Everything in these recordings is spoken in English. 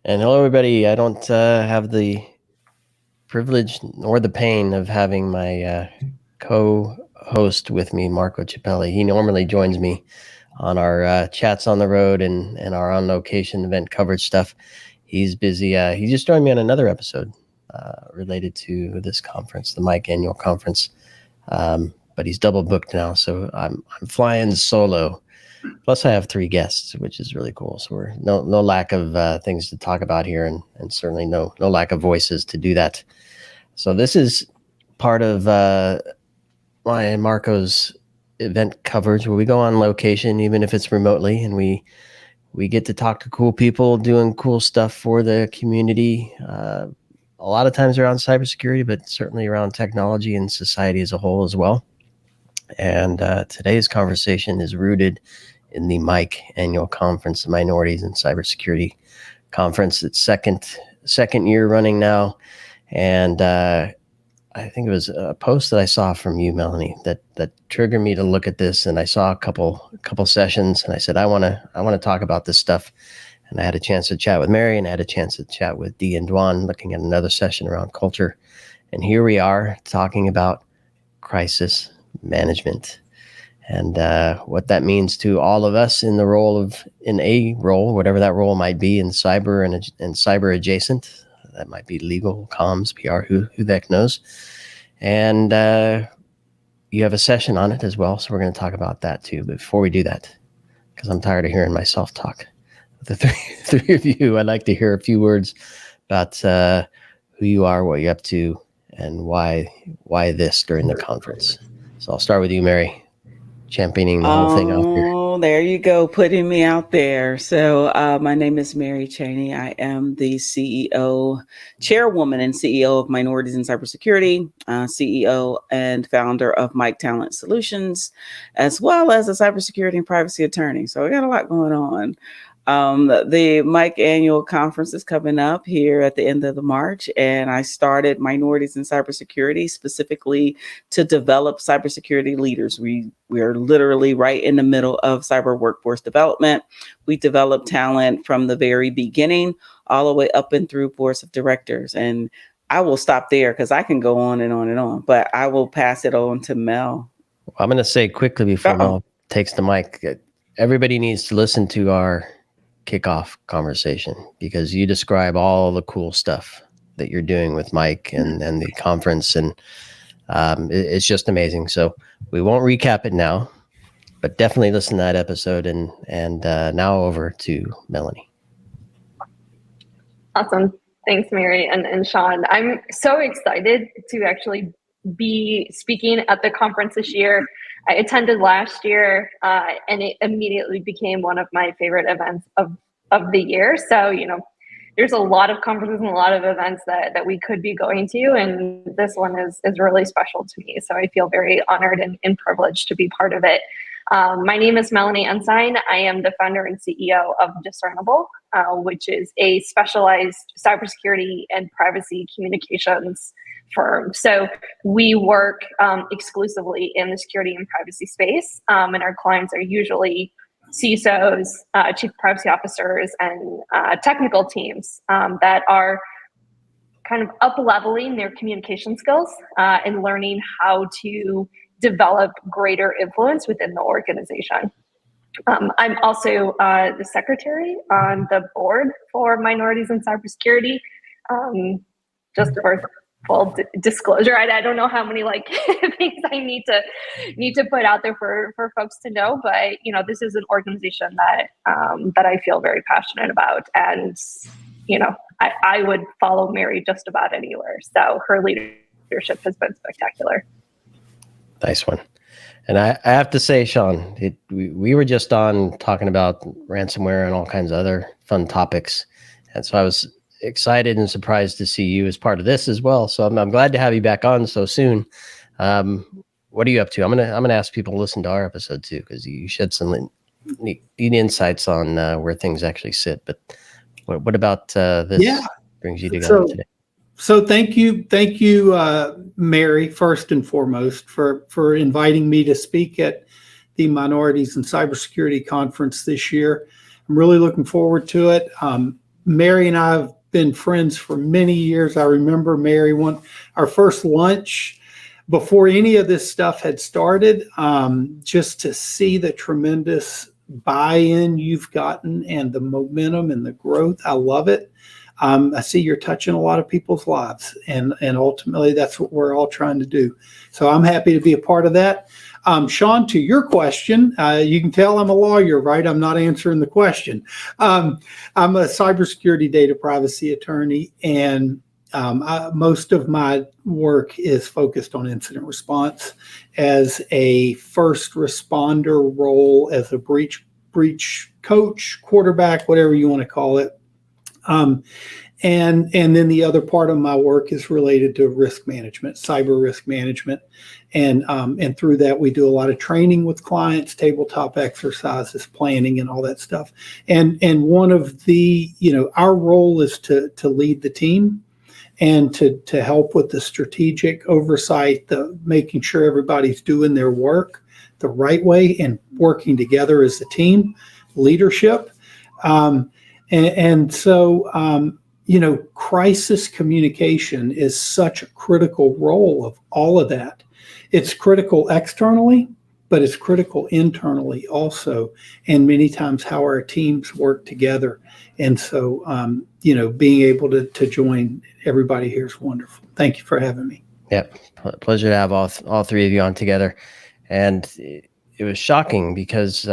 And hello, everybody. I don't have the privilege or the pain of having my co-host with me, Marco Ciappelli. He normally joins me on our chats on the road and our on-location event coverage stuff. He's busy. He just joined me on another episode related to this conference, the Mike Annual Conference. But he's double booked now, so I'm flying solo. Plus, I have 3 guests, which is really cool. So we're no lack of things to talk about here, and certainly no lack of voices to do that. So this is part of my and Marco's event coverage, where we go on location, even if it's remotely, and we get to talk to cool people doing cool stuff for the community. A lot of times around cybersecurity, but certainly around technology and society as a whole as well. And today's conversation is rooted in the Mike Annual Conference, the Minorities in Cybersecurity Conference. It's second year running now, and I think it was a post that I saw from you, Melanie, that triggered me to look at this. And I saw a couple sessions, and I said, I want to talk about this stuff. And I had a chance to chat with Mary, and I had a chance to chat with Dee and Dwan, looking at another session around culture. And here we are talking about crisis management. And what that means to all of us in a role, whatever that role might be, in cyber and cyber adjacent. That might be legal, comms, PR, who the heck knows. And you have a session on it as well, so we're going to talk about that too. But before we do that, because I'm tired of hearing myself talk, the three of you, I'd like to hear a few words about who you are, what you're up to, and why this during the conference. So I'll start with you, Mary, championing the whole thing out here. Oh, there you go, putting me out there. So my name is Mary Chaney. I am the CEO, Chairwoman and CEO of Minorities in Cybersecurity, CEO and founder of Mike Talent Solutions, as well as a cybersecurity and privacy attorney. So we got a lot going on. The Mike Annual Conference is coming up here at the end of the March, and I started Minorities in Cybersecurity specifically to develop cybersecurity leaders. We're literally right in the middle of cyber workforce development. We develop talent from the very beginning all the way up and through boards of directors. And I will stop there because I can go on and on and on, but I will pass it on to Mel. I'm going to say quickly before Mel takes the mic, everybody needs to listen to our kickoff conversation, because you describe all the cool stuff that you're doing with Mike and the conference, and it's just amazing. So we won't recap it now, but definitely listen to that episode. And now over to Melanie. Awesome. Thanks, Mary and Shawn. I'm so excited to actually be speaking at the conference this year. I attended last year, and it immediately became one of my favorite events of the year. So, there's a lot of conferences and a lot of events that we could be going to, and this one is really special to me. So I feel very honored and privileged to be part of it. My name is Melanie Ensign. I am the founder and CEO of Discernible, which is a specialized cybersecurity and privacy communications firm. So we work exclusively in the security and privacy space, and our clients are usually CISOs, chief privacy officers, and technical teams that are kind of up-leveling their communication skills and learning how to develop greater influence within the organization. I'm also the secretary on the board for Minorities in Cybersecurity. Just for full disclosure, I don't know how many things I need to put out there for folks to know, but this is an organization that I feel very passionate about, and I would follow Mary just about anywhere. So her leadership has been spectacular. Nice one. And I have to say, Shawn, we were just on talking about ransomware and all kinds of other fun topics, and so I was excited and surprised to see you as part of this as well. So I'm glad to have you back on so soon. What are you up to? I'm gonna ask people to listen to our episode too, because you shed some neat insights on where things actually sit. But what about this brings you together today? So thank you, Mary, first and foremost, for inviting me to speak at the Minorities in Cybersecurity Conference this year. I'm really looking forward to it. Mary and I have been friends for many years. I remember, Mary, our first lunch before any of this stuff had started, just to see the tremendous buy-in you've gotten and the momentum and the growth. I love it. I see you're touching a lot of people's lives, and ultimately that's what we're all trying to do. So I'm happy to be a part of that. Shawn, to your question, you can tell I'm a lawyer, right? I'm not answering the question. I'm a cybersecurity data privacy attorney, and most of my work is focused on incident response as a first responder role, as a breach coach, quarterback, whatever you want to call it. And then the other part of my work is related to risk management, cyber risk management. And through that, we do a lot of training with clients, tabletop exercises, planning, and all that stuff. And one of the, our role is to lead the team and to help with the strategic oversight, the making sure everybody's doing their work the right way and working together as a team, leadership. And so, crisis communication is such a critical role of all of that. It's critical externally, but it's critical internally also. And many times how our teams work together. And so, being able to join everybody here is wonderful. Thank you for having me. Yeah, pleasure to have all three of you on together. And it was shocking because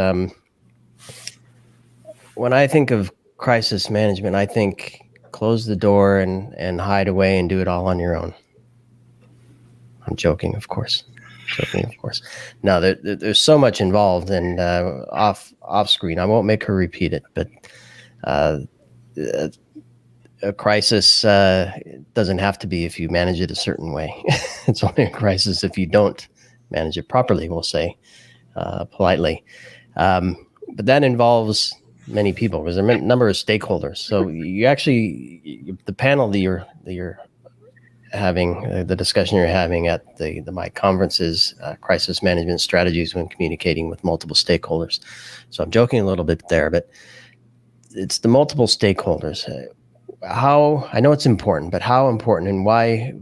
when I think of crisis management, I think close the door and hide away and do it all on your own. I'm joking, of course. No, there's so much involved, and off screen, I won't make her repeat it, but a crisis doesn't have to be if you manage it a certain way. It's only a crisis if you don't manage it properly, we'll say politely. But that involves many people. There's a number of stakeholders. So you actually, the panel that you're having, the discussion you're having at my conference is crisis management strategies when communicating with multiple stakeholders. So I'm joking a little bit there, but it's the multiple stakeholders. How, I know it's important, but how important and why,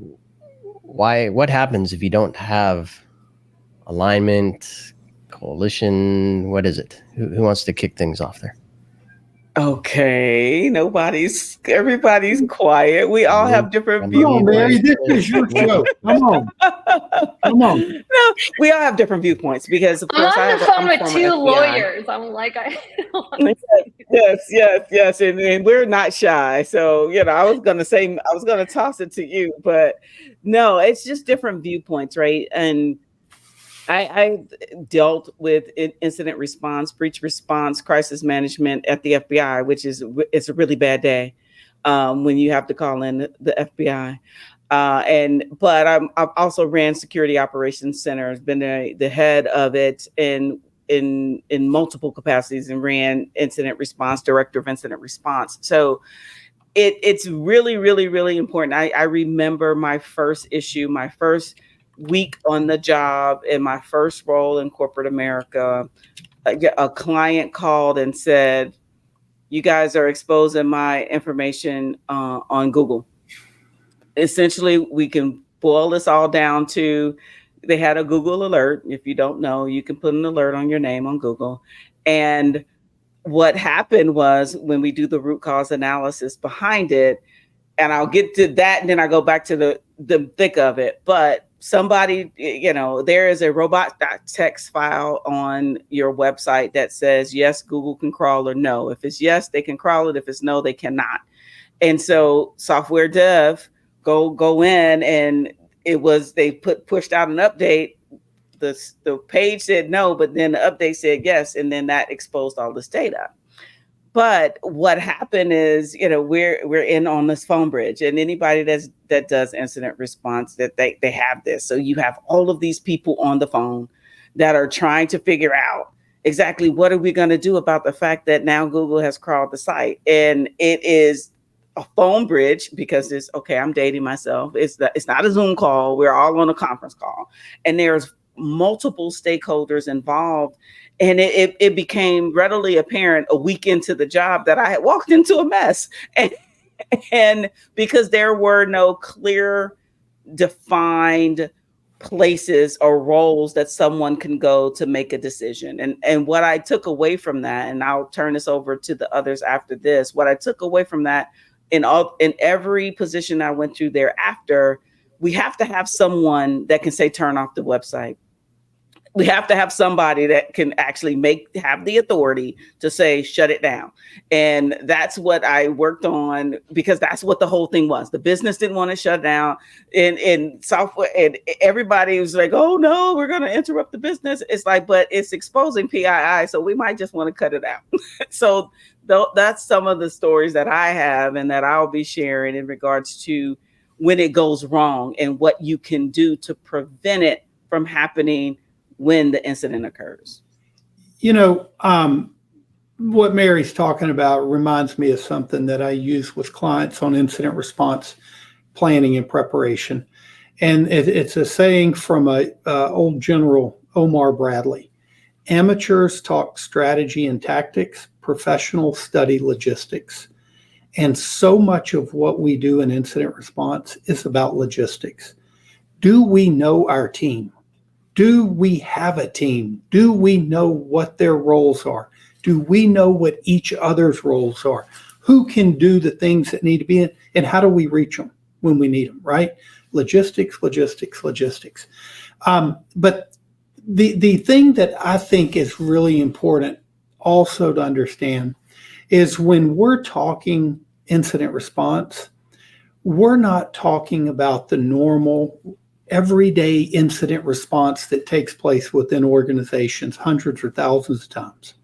what happens if you don't have alignment, coalition? What is it? Who wants to kick things off there? Okay, everybody's quiet. We all have different viewpoints. Come on, Mary, this is your show. Come on. No, we all have different viewpoints because, of course, I'm on the phone with two lawyers. I'm like, yes, and we're not shy. So, I was going to toss it to you, but no, it's just different viewpoints, right? And I dealt with incident response, breach response, crisis management at the FBI, which it's a really bad day when you have to call in the FBI. But I've also ran security operations centers, been the head of it in multiple capacities, and ran incident response, director of incident response. So it's really, really, really important. I remember my first week on the job in my first role in corporate America. A client called and said, "You guys are exposing my information on Google." Essentially, we can boil this all down to, they had a Google alert. If you don't know, you can put an alert on your name on Google. And what happened was, when we do the root cause analysis behind it, and I'll get to that, and then I go back to the thick of it. But somebody, there is a robot.txt file on your website that says, yes, Google can crawl, or no. If it's yes, they can crawl it. If it's no, they cannot. And so software dev go in, and they pushed out an update. The page said no, but then the update said yes. And then that exposed all this data. But what happened is, we're in on this phone bridge, and anybody that does incident response, that they have this. So you have all of these people on the phone that are trying to figure out exactly what are we going to do about the fact that now Google has crawled the site. And it is a phone bridge because I'm dating myself. It's not a Zoom call. We're all on a conference call, and there's multiple stakeholders involved. And it became readily apparent a week into the job that I had walked into a mess. And because there were no clear, defined places or roles that someone can go to make a decision. And what I took away from that, and I'll turn this over to the others after this, what I took away from that in every position I went through thereafter, we have to have someone that can say, turn off the website. We have to have somebody that can actually have the authority to say, shut it down. And that's what I worked on, because that's what the whole thing was. The business didn't want to shut down, and software, and everybody was like, oh no, we're going to interrupt the business. It's like, but it's exposing PII. So we might just want to cut it out. So that's some of the stories that I have and that I'll be sharing in regards to when it goes wrong and what you can do to prevent it from happening when the incident occurs. What Mary's talking about reminds me of something that I use with clients on incident response planning and preparation. And it's a saying from old General Omar Bradley. Amateurs talk strategy and tactics, professionals study logistics. And so much of what we do in incident response is about logistics. Do we know our team? Do we have a team? Do we know what their roles are? Do we know what each other's roles are? Who can do the things that need to be in? And how do we reach them when we need them, right? Logistics. But the thing that I think is really important also to understand is when we're talking incident response, we're not talking about the normal everyday incident response that takes place within organizations hundreds or thousands of times.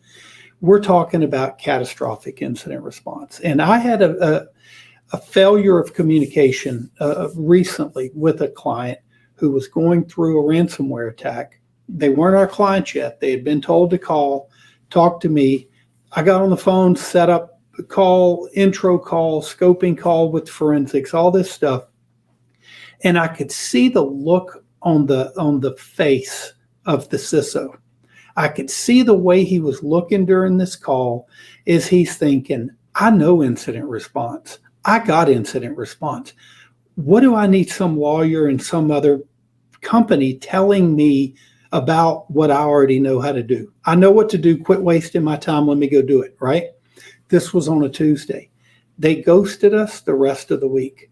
We're talking about catastrophic incident response. And I had a failure of communication recently with a client who was going through a ransomware attack. They weren't our clients yet. They had been told to talk to me. I got on the phone, set up a call, intro call, scoping call with forensics, all this stuff. And I could see the look on the face of the CISO. I could see the way he was looking during this call is he's thinking, I know incident response. I got incident response. What do I need some lawyer in some other company telling me about what I already know how to do? I know what to do. Quit wasting my time. Let me go do it, right? This was on a Tuesday. They ghosted us the rest of the week.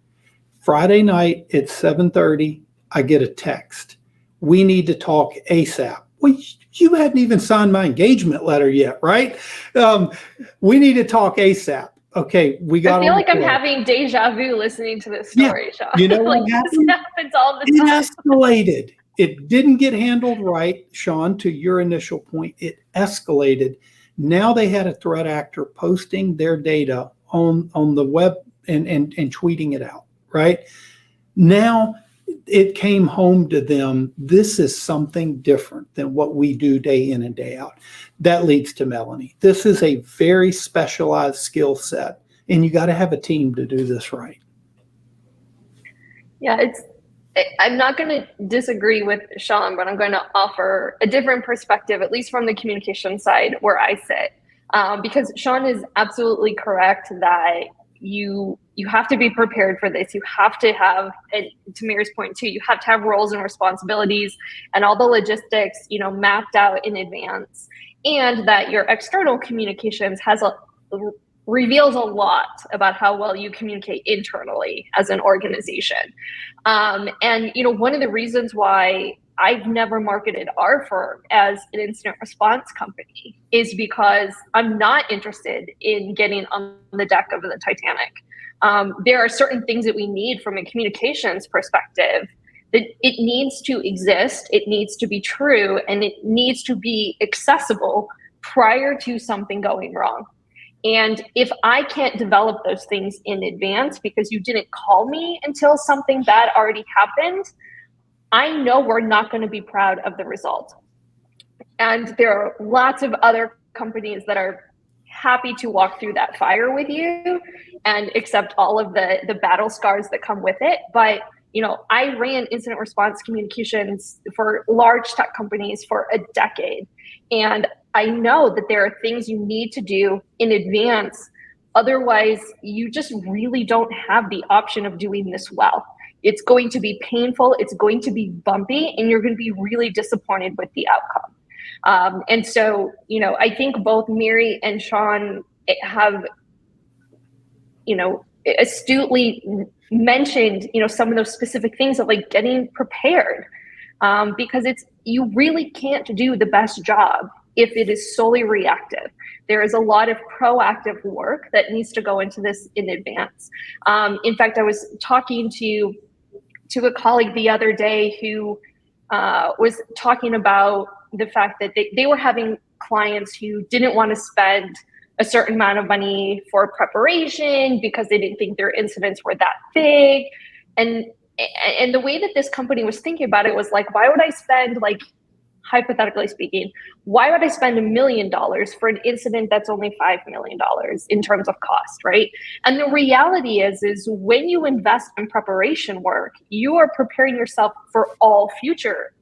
Friday night at 7:30, I get a text. We need to talk ASAP. Well, you hadn't even signed my engagement letter yet, right? We need to talk ASAP. Okay, we got. I feel like I'm having deja vu listening to this story, Shawn. You know what like happened? This happens all the time. It escalated. It didn't get handled right, Shawn, to your initial point. It escalated. Now they had a threat actor posting their data on the web and tweeting it out. Right? Now it came home to them. This is something different than what we do day in and day out. That leads to Melanie. This is a very specialized skill set, and you got to have a team to do this right. Yeah, I'm not going to disagree with Shawn, but I'm going to offer a different perspective, at least from the communication side where I sit, because Shawn is absolutely correct that you have to be prepared for this. You have to have, and to Mary's point too, you have to have roles and responsibilities and all the logistics, mapped out in advance, and that your external communications reveals a lot about how well you communicate internally as an organization. And one of the reasons why I've never marketed our firm as an incident response company is because I'm not interested in getting on the deck of the Titanic. There are certain things that we need from a communications perspective that it needs to exist, it needs to be true, and it needs to be accessible prior to something going wrong. And if I can't develop those things in advance because you didn't call me until something bad already happened, I know we're not going to be proud of the result. And there are lots of other companies that are happy to walk through that fire with you and accept all of the battle scars that come with it. But, I ran incident response communications for large tech companies for a decade. And I know that there are things you need to do in advance. Otherwise, you just really don't have the option of doing this well. It's going to be painful, it's going to be bumpy, and you're going to be really disappointed with the outcome. And so, I think both Mary and Shawn have, astutely mentioned, some of those specific things of like getting prepared, because you really can't do the best job if it is solely reactive. There is a lot of proactive work that needs to go into this in advance. In fact, I was talking to a colleague the other day who was talking about the fact that they were having clients who didn't want to spend a certain amount of money for preparation because they didn't think their incidents were that big. And the way that this company was thinking about it was like, why would I spend, like, hypothetically speaking, why would I spend $1 million for an incident that's only $5 million in terms of cost, right? And the reality is when you invest in preparation work, you are preparing yourself for all future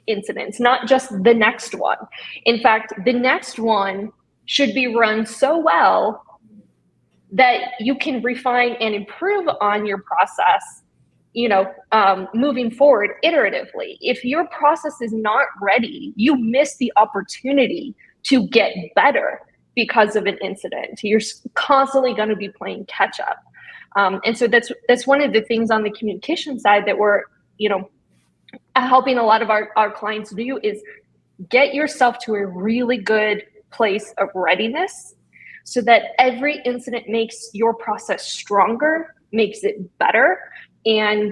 incidents, not just the next one. In fact, the next one should be run so well that you can refine and improve on your process, moving forward iteratively. If your process is not ready, you miss the opportunity to get better because of an incident. You're constantly going to be playing catch up. And so that's one of the things on the communication side that we're, helping a lot of our clients do, is get yourself to a really good place of readiness so that every incident makes your process stronger, makes it better. And,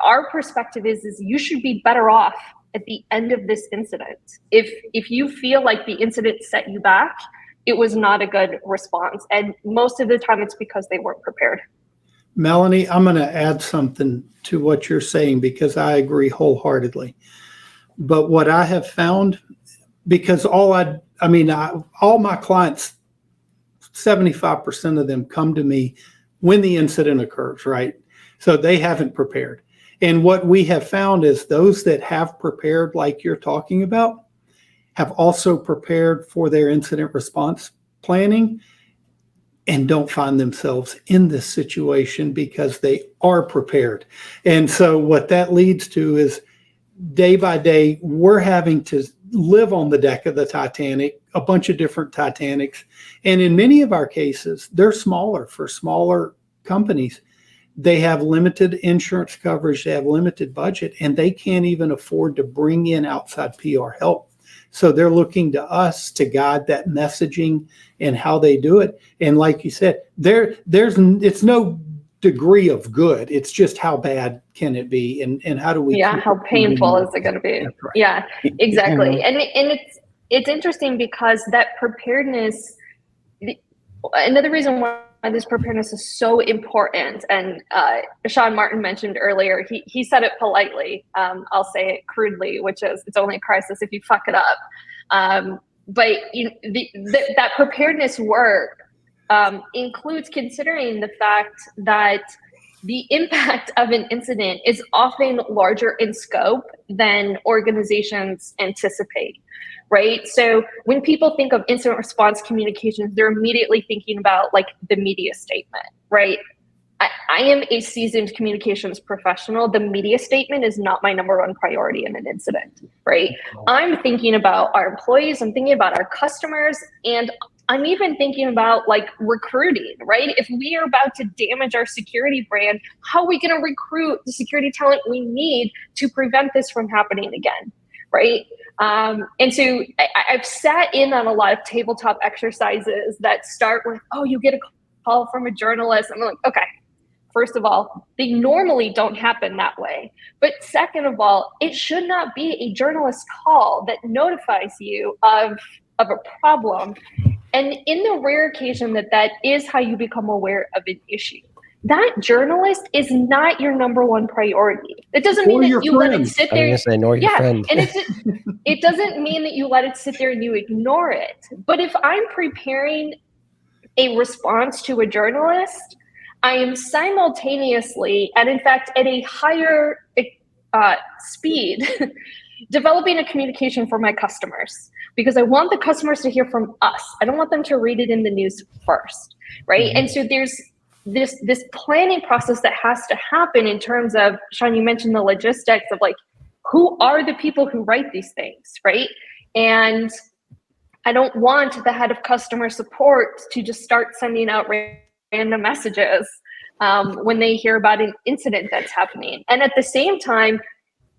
our perspective is you should be better off at the end of this incident. If you feel like the incident set you back, it was not a good response. And most of the time it's because they weren't prepared. Melanie, I'm going to add something to what you're saying because I agree wholeheartedly. But what I have found, because all my clients, 75% of them come to me when the incident occurs, right? So they haven't prepared. And what we have found is those that have prepared, like you're talking about, have also prepared for their incident response planning and don't find themselves in this situation because they are prepared. And so what that leads to is day by day, we're having to live on the deck of the Titanic, a bunch of different Titanics. And in many of our cases, they're smaller. For smaller companies, they have limited insurance coverage, they have limited budget, and they can't even afford to bring in outside PR help. So they're looking to us to guide that messaging and how they do it. And like you said, it's no degree of good. It's just how bad can it be, and how do we? Yeah, how painful is it going to be? That's right. Yeah, exactly. And it's interesting because that preparedness. Another reason why this preparedness is so important, and Sean Martin mentioned earlier, he said it politely. I'll say it crudely, which is it's only a crisis if you fuck it up. But that preparedness work includes considering the fact that the impact of an incident is often larger in scope than organizations anticipate. Right. So when people think of incident response communications, they're immediately thinking about like the media statement. Right. I am a seasoned communications professional. The media statement is not my number one priority in an incident. Right. I'm thinking about our employees. I'm thinking about our customers. And I'm even thinking about like recruiting. Right. If we are about to damage our security brand, how are we going to recruit the security talent we need to prevent this from happening again? Right. And so I've sat in on a lot of tabletop exercises that start with, oh, you get a call from a journalist. I'm like, okay, first of all, they normally don't happen that way. But second of all, it should not be a journalist call that notifies you of a problem. And in the rare occasion that is how you become aware of an issue, that journalist is not your number one priority. That doesn't mean that you let it sit there. Nor your friend. And it doesn't mean that you let it sit there and you ignore it. But if I'm preparing a response to a journalist, I am simultaneously, and in fact at a higher speed, developing a communication for my customers, because I want the customers to hear from us. I don't want them to read it in the news first, right? And so there's this planning process that has to happen in terms of, Shawn, you mentioned the logistics of like, who are the people who write these things, right? And I don't want the head of customer support to just start sending out random messages when they hear about an incident that's happening. And at the same time,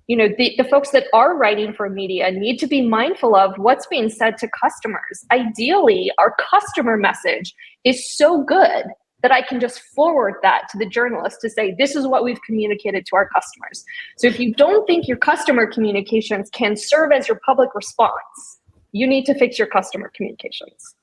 you know, the folks that are writing for media need to be mindful of what's being said to customers. Ideally, our customer message is so good that I can just forward that to the journalist to say, this is what we've communicated to our customers. So if you don't think your customer communications can serve as your public response, you need to fix your customer communications.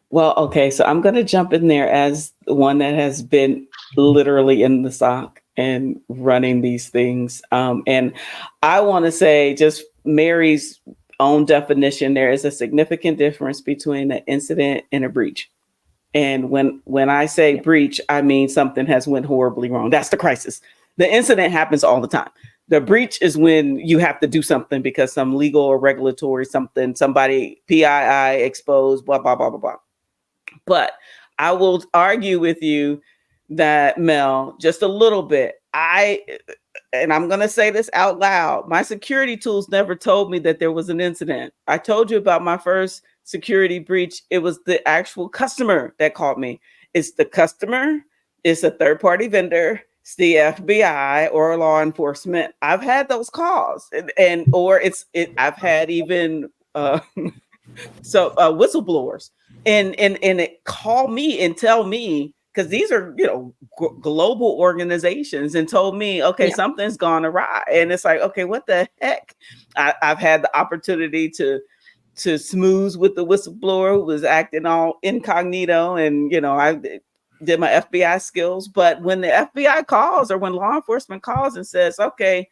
Well, okay, so I'm going to jump in there as one that has been literally in the SOC and running these things. And I want to say, just Mary's own definition, there is a significant difference between an incident and a breach. And when I say breach, I mean something has went horribly wrong. That's the crisis. The incident happens all the time. The breach is when you have to do something because some legal or regulatory something, somebody PII exposed, blah, blah, blah, blah, blah. But I will argue with you that, Mel, just a little bit, and I'm going to say this out loud, my security tools never told me that there was an incident. I told you about my first security breach. It was the actual customer that called me. It's the customer, it's a third-party vendor, it's the FBI or law enforcement. I've had those calls, I've had even whistleblowers and it call me and tell me, because these are, you know, global organizations, and told me, okay, something's gone awry. And it's like, okay, what the heck? I've had the opportunity to smooth with the whistleblower who was acting all incognito, and, you know, I did my FBI skills. But when the FBI calls, or when law enforcement calls and says, okay,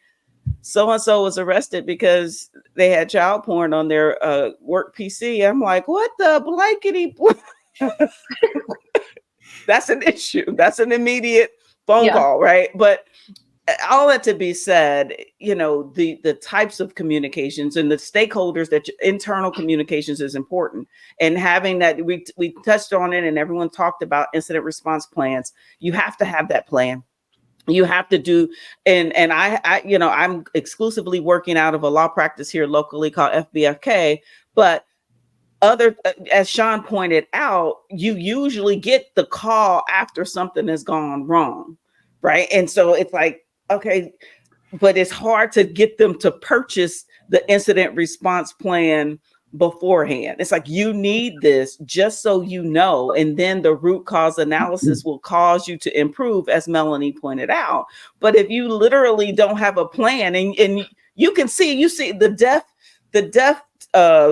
so-and-so was arrested because they had child porn on their work PC, I'm like, what the blankety? That's an issue. That's an immediate phone call, right? But all that to be said, you know, the types of communications and the stakeholders, that internal communications is important. And having that, we touched on it, and everyone talked about incident response plans. You have to have that plan. You have to do, and I, you know, I'm exclusively working out of a law practice here locally called FBFK, but as Shawn pointed out, you usually get the call after something has gone wrong, right? And so it's like, okay, but it's hard to get them to purchase the incident response plan beforehand. It's like, you need this just so you know, and then the root cause analysis will cause you to improve, as Melanie pointed out. But if you literally don't have a plan, and you see the death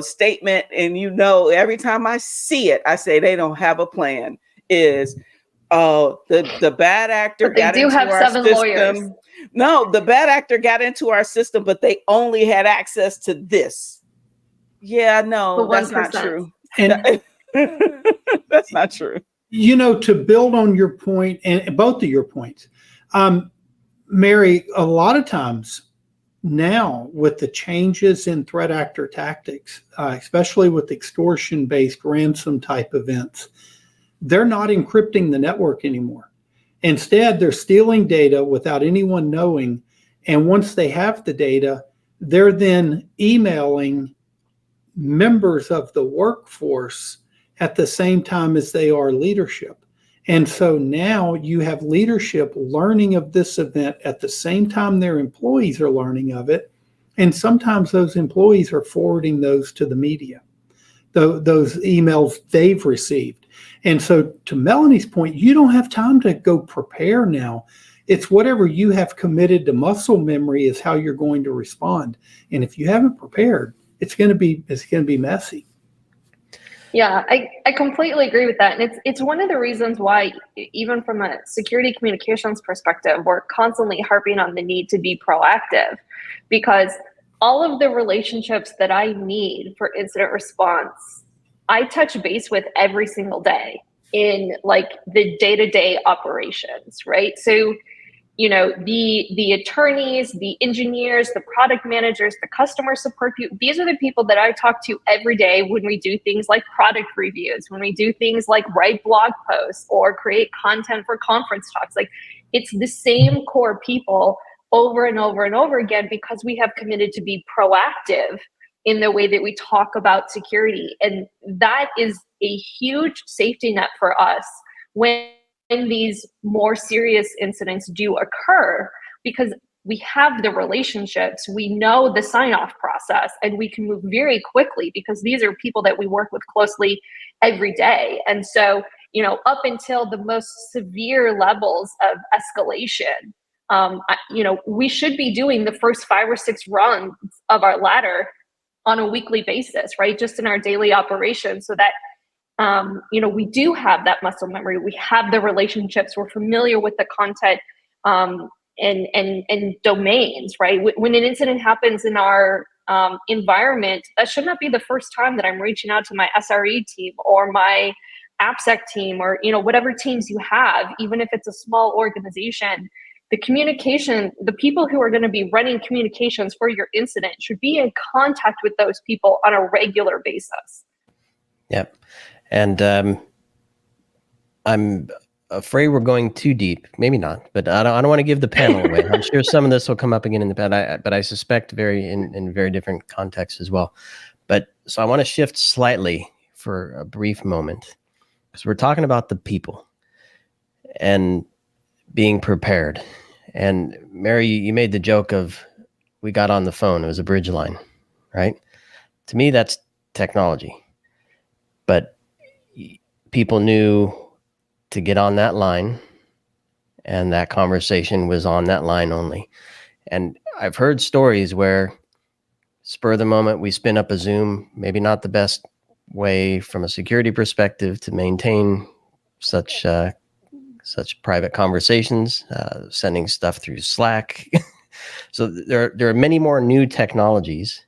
statement, and, you know, every time I see it, I say they don't have a plan. Is the bad actor got into our system. Lawyers. No, the bad actor got into our system, but they only had access to this. Yeah, no, that's not true. And that's not true. You know, to build on your point, and both of your points, Mary, a lot of times now, with the changes in threat actor tactics, especially with extortion-based ransom type events, they're not encrypting the network anymore. Instead, they're stealing data without anyone knowing. And once they have the data, they're then emailing members of the workforce at the same time as they are leadership. And so now you have leadership learning of this event at the same time their employees are learning of it. And sometimes those employees are forwarding those to the media, those emails they've received. And so, to Melanie's point, you don't have time to go prepare now. It's whatever you have committed to muscle memory is how you're going to respond. And if you haven't prepared, it's going to be messy. Yeah, I completely agree with that. And it's one of the reasons why, even from a security communications perspective, we're constantly harping on the need to be proactive, because all of the relationships that I need for incident response, I touch base with every single day in like the day-to-day operations, right? So the attorneys, the engineers, the product managers, the customer support people. These are the people that I talk to every day when we do things like product reviews, when we do things like write blog posts or create content for conference talks. Like, it's the same core people over and over and over again, because we have committed to be proactive in the way that we talk about security. And that is a huge safety net for us when these more serious incidents do occur, because we have the relationships, we know the sign-off process, and we can move very quickly because these are people that we work with closely every day. And so, up until the most severe levels of escalation, we should be doing the first 5 or 6 runs of our ladder on a weekly basis, right? Just in our daily operations, so that we do have that muscle memory. We have the relationships. We're familiar with the content and domains, right? When an incident happens in our environment, that should not be the first time that I'm reaching out to my SRE team or my AppSec team, or whatever teams you have, even if it's a small organization. The communication, the people who are going to be running communications for your incident should be in contact with those people on a regular basis. Yep. And I'm afraid we're going too deep. Maybe not, but I don't want to give the panel away. I'm sure some of this will come up again in the panel, but I suspect in very different contexts as well. But so I want to shift slightly for a brief moment, because we're talking about the people and being prepared. And Mary, you made the joke of, we got on the phone, it was a bridge line, right? To me, that's technology. But people knew to get on that line, and that conversation was on that line only. And I've heard stories where, spur of the moment, we spin up a Zoom, maybe not the best way from a security perspective to maintain such private conversations, sending stuff through Slack. So there are many more new technologies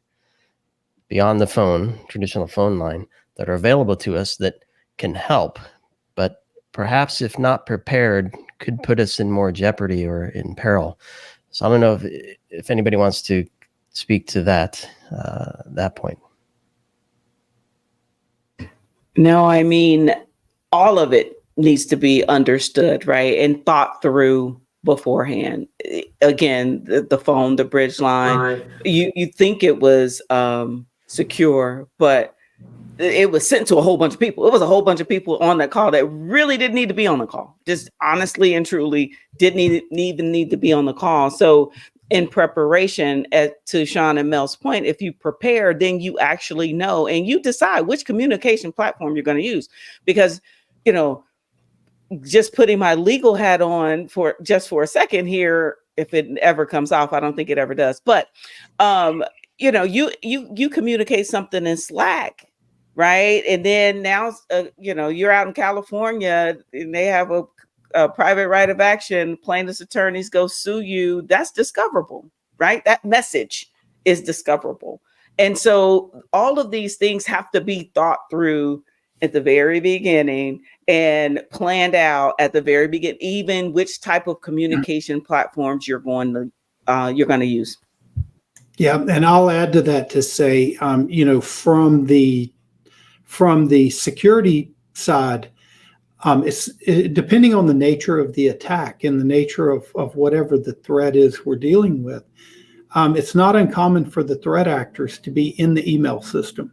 beyond the phone, traditional phone line, that are available to us that can help, but perhaps if not prepared, could put us in more jeopardy or in peril. So I don't know if anybody wants to speak to that point. No, I mean, all of it needs to be understood, right? And thought through beforehand. Again, the phone, the bridge line, you think it was secure, but it was sent to a whole bunch of people. It was a whole bunch of people on that call that really didn't need to be on the call. Just honestly and truly didn't even need to be on the call. So in preparation, to Shawn and Mel's point, if you prepare, then you actually know, and you decide which communication platform you're going to use. Because, just putting my legal hat on for a second here, if it ever comes off, I don't think it ever does. But, you communicate something in Slack, right? And then now, you're out in California and they have a private right of action, plaintiff's attorneys go sue you. That's discoverable, right? That message is discoverable. And so all of these things have to be thought through at the very beginning and planned out at the very beginning, even which type of communication platforms you're going to use. Yeah, and I'll add to that to say, from the security side, it's depending on the nature of the attack and the nature of whatever the threat is we're dealing with. It's not uncommon for the threat actors to be in the email system.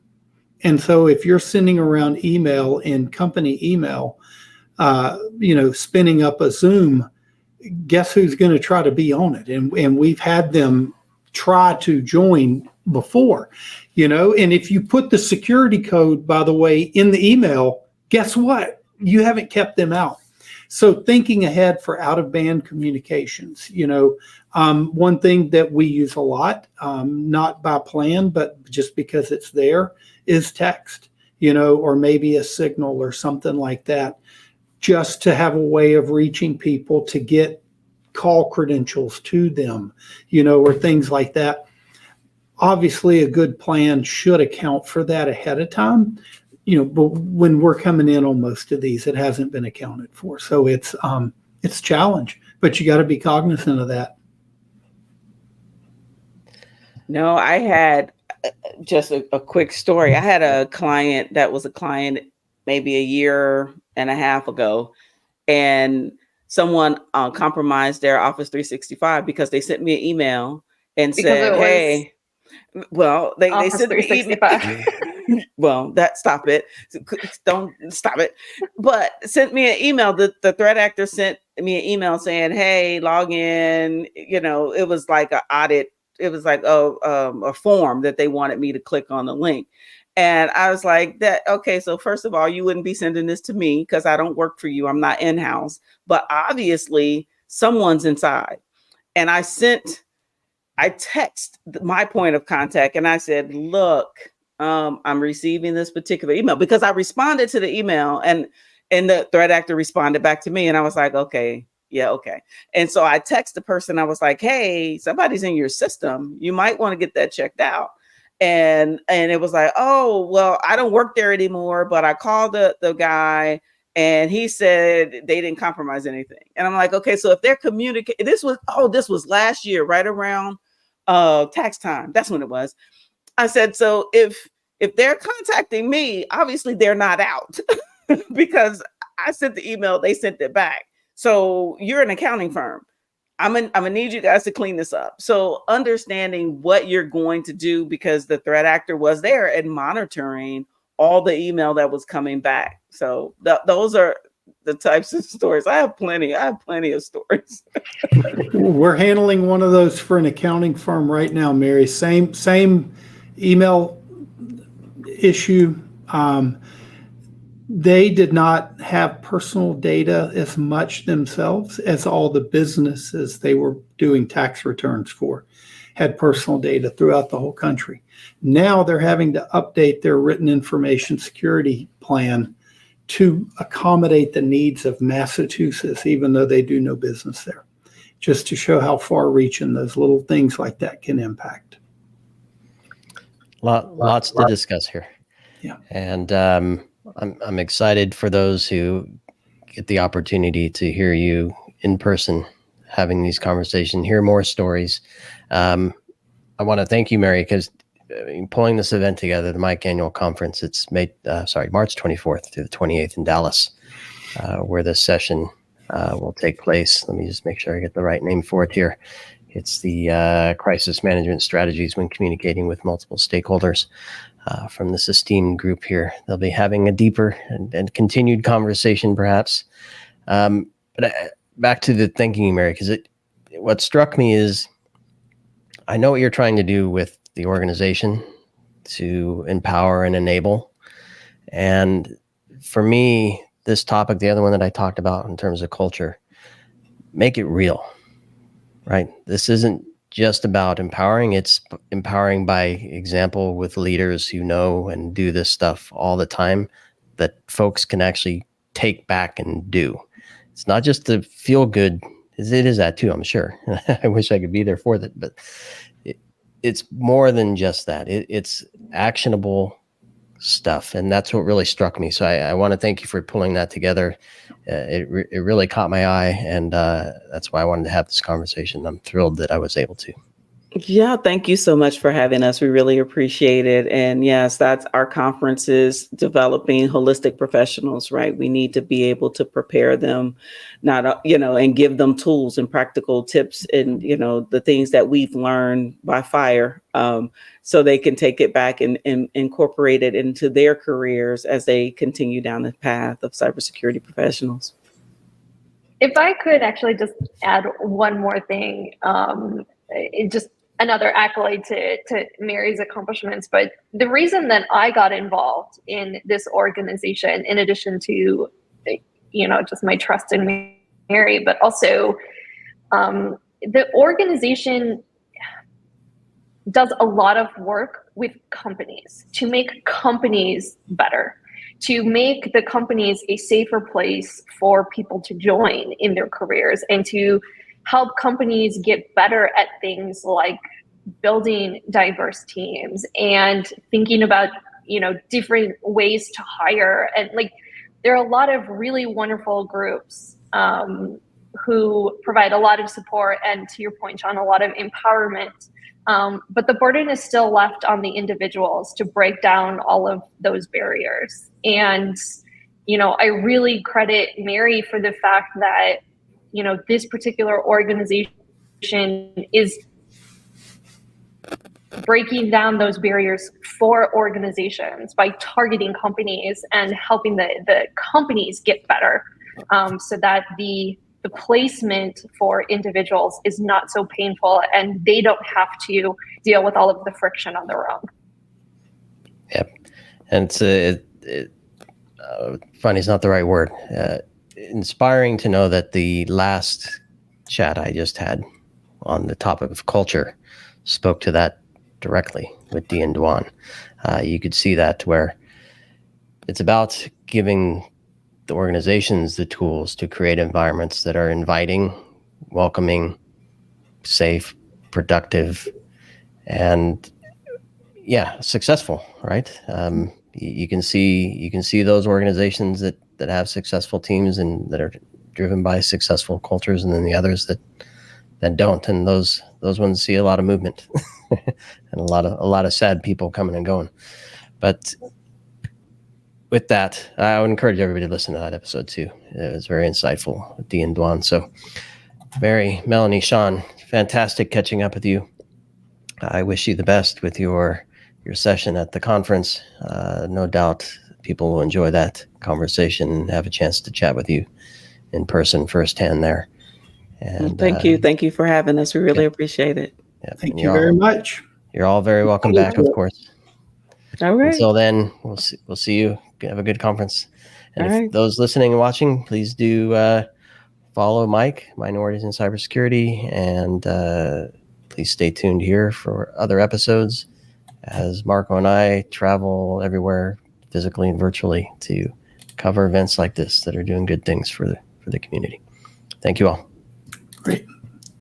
And so if you're sending around email in company email, spinning up a Zoom, guess who's going to try to be on it? And we've had them try to join before, and if you put the security code, by the way, in the email, guess what? You haven't kept them out. So thinking ahead for out-of-band communications, one thing that we use a lot, not by plan, but just because it's there, is text, or maybe a signal or something like that, just to have a way of reaching people to get call credentials to them, or things like that. Obviously, a good plan should account for that ahead of time, but when we're coming in on most of these, it hasn't been accounted for. So it's a challenge, but you got to be cognizant of that. No, I had just a quick story. I had a client that was a client maybe a year and a half ago, and someone compromised their Office 365 because they sent me an email and said, "Hey." Well, they Office sent me 365. well, stop it. Don't stop it. But sent me an email. The threat actor sent me an email saying, "Hey, log in." It was like an audit. It was like a form that they wanted me to click on the link. And I was like, okay, so first of all, you wouldn't be sending this to me because I don't work for you. I'm not in-house. But obviously someone's inside. And I text my point of contact and I said, look, I'm receiving this particular email, because I responded to the email and the threat actor responded back to me. And I was like, okay, yeah, okay. And so I text the person. I was like, hey, somebody's in your system. You might want to get that checked out. And it was like, oh, well, I don't work there anymore, but I called the guy and he said they didn't compromise anything. And I'm like, okay, so if they're communicating, this was last year, right around tax time. That's when it was. I said, so if they're contacting me, obviously they're not out because I sent the email, they sent it back. So you're an accounting firm. I'm gonna need you guys to clean this up. So understanding what you're going to do, because the threat actor was there and monitoring all the email that was coming back. So those are the types of stories. I have plenty of stories. We're handling one of those for an accounting firm right now, Mary. Same email issue. They did not have personal data as much themselves as all the businesses they were doing tax returns for had personal data throughout the whole country. Now they're having to update their written information security plan to accommodate the needs of Massachusetts, even though they do no business there, just to show how far-reaching those little things like that can impact. Lots to discuss here. Yeah. And I'm excited for those who get the opportunity to hear you in person having these conversations, hear more stories. I want to thank you, Mary, because pulling this event together, the Mike Annual Conference, it's March 24th through the 28th in Dallas, where this session will take place. Let me just make sure I get the right name for it here. It's the Crisis Management Strategies when Communicating with Multiple Stakeholders. From this esteemed group here. They'll be having a deeper and continued conversation, perhaps. But back to the thinking, Mary, because what struck me is I know what you're trying to do with the organization to empower and enable. And for me, this topic, the other one that I talked about in terms of culture, make it real, right? This isn't just about empowering. It's empowering by example with leaders who know and do this stuff all the time that folks can actually take back and do. It's not just to feel good. It is that too, I'm sure. I wish I could be there for that, but it's more than just that. It's actionable stuff. And that's what really struck me. So I want to thank you for pulling that together. It really caught my eye, and that's why I wanted to have this conversation. I'm thrilled that I was able to. Yeah, thank you so much for having us. We really appreciate it. And yes, that's our conference is developing holistic professionals, right? We need to be able to prepare them, and give them tools and practical tips and, the things that we've learned by fire, so they can take it back and incorporate it into their careers as they continue down the path of cybersecurity professionals. If I could actually just add one more thing, just another accolade to Mary's accomplishments. But the reason that I got involved in this organization, in addition to, just my trust in Mary, but also the organization does a lot of work with companies to make companies better, to make the companies a safer place for people to join in their careers, and to help companies get better at things like building diverse teams and thinking about, different ways to hire. And there are a lot of really wonderful groups who provide a lot of support and, to your point, Shawn, a lot of empowerment. But the burden is still left on the individuals to break down all of those barriers. And, I really credit Mary for the fact that, this particular organization is breaking down those barriers for organizations by targeting companies and helping the companies get better, so that the placement for individuals is not so painful and they don't have to deal with all of the friction on their own. Yep. And funny is not the right word. Inspiring to know that the last chat I just had on the topic of culture spoke to that directly with Dee and Dwan. You could see that where it's about giving the organizations the tools to create environments that are inviting, welcoming, safe, productive, and successful, right? You can see those organizations that have successful teams and that are driven by successful cultures, and then the others that don't, and those ones see a lot of movement and a lot of sad people coming and going. But with that, I would encourage everybody to listen to that episode too. It was very insightful with Dee and Dwan. So Mary, Melanie, Shawn, fantastic catching up with you. I wish you the best with your session at the conference. No doubt people will enjoy that conversation and have a chance to chat with you in person firsthand there. And thank you for having us. We really appreciate it. Yeah, Thank you very much. You're all very welcome back, of course. All right. Until then, we'll see you. Have a good conference. And if those listening and watching, please do follow Mike, Minorities in Cybersecurity, and please stay tuned here for other episodes as Marco and I travel everywhere, physically and virtually, to cover events like this that are doing good things for the community. Thank you all.